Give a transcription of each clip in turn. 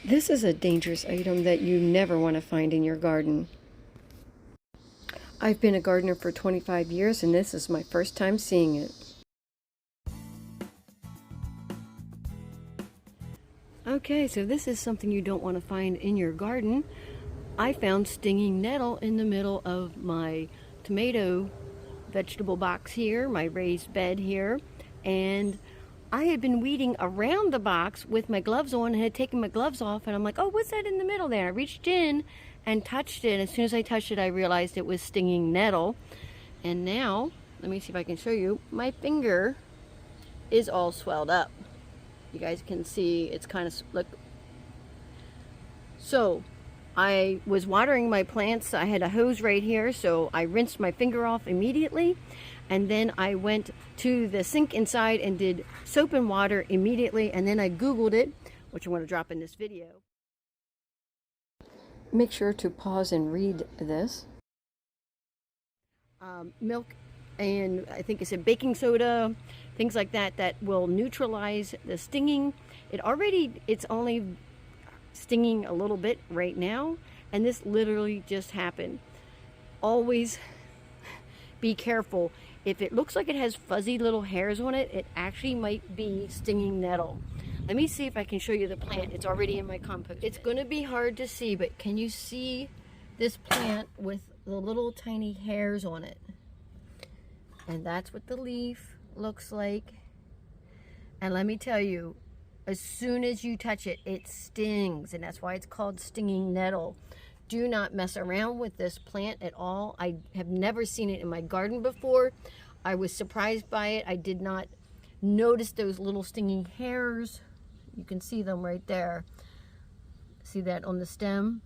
This is a dangerous item that you never want to find in your garden. I've been a gardener for 25 years and this is my first time seeing it. Okay, so this is something you don't want to find in your garden. I found stinging nettle in the middle of my tomato vegetable box here, my raised bed here, and I had been weeding around the box with my gloves on and had taken my gloves off, and I'm like, oh, what's that in the middle there? I reached in and touched it. As soon as I touched it, I realized it was stinging nettle. And now, let me see if I can show you, my finger is all swelled up. You guys can see it's kind of, look. So I was watering my plants. I had a hose right here, so I rinsed my finger off immediately. And then I went to the sink inside and did soap and water immediately. And then I Googled it, which I'm going to drop in this video. Make sure to pause and read this. Milk and I think it's a baking soda, things like that, that will neutralize the stinging. It's only stinging a little bit right now, and this literally just happened. Always be careful. If it looks like it has fuzzy little hairs on it, it actually might be stinging nettle. Let me see if I can show you the plant. It's already in my compost. It's going to be hard to see, but can you see this plant with the little tiny hairs on it? And that's what the leaf looks like. And let me tell you, as soon as you touch it, it stings, and that's why it's called stinging nettle. Do not mess around with this plant at all. I have never seen it in my garden before. I was surprised by it. I did not notice those little stinging hairs. You can see them right there. See that on the stem?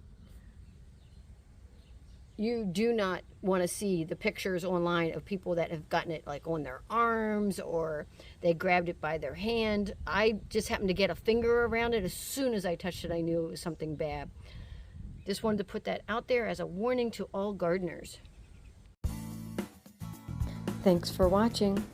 You do not want to see the pictures online of people that have gotten it like on their arms or they grabbed it by their hand. I just happened to get a finger around it. As soon as I touched it, I knew it was something bad. Just wanted to put that out there as a warning to all gardeners. Thanks for watching.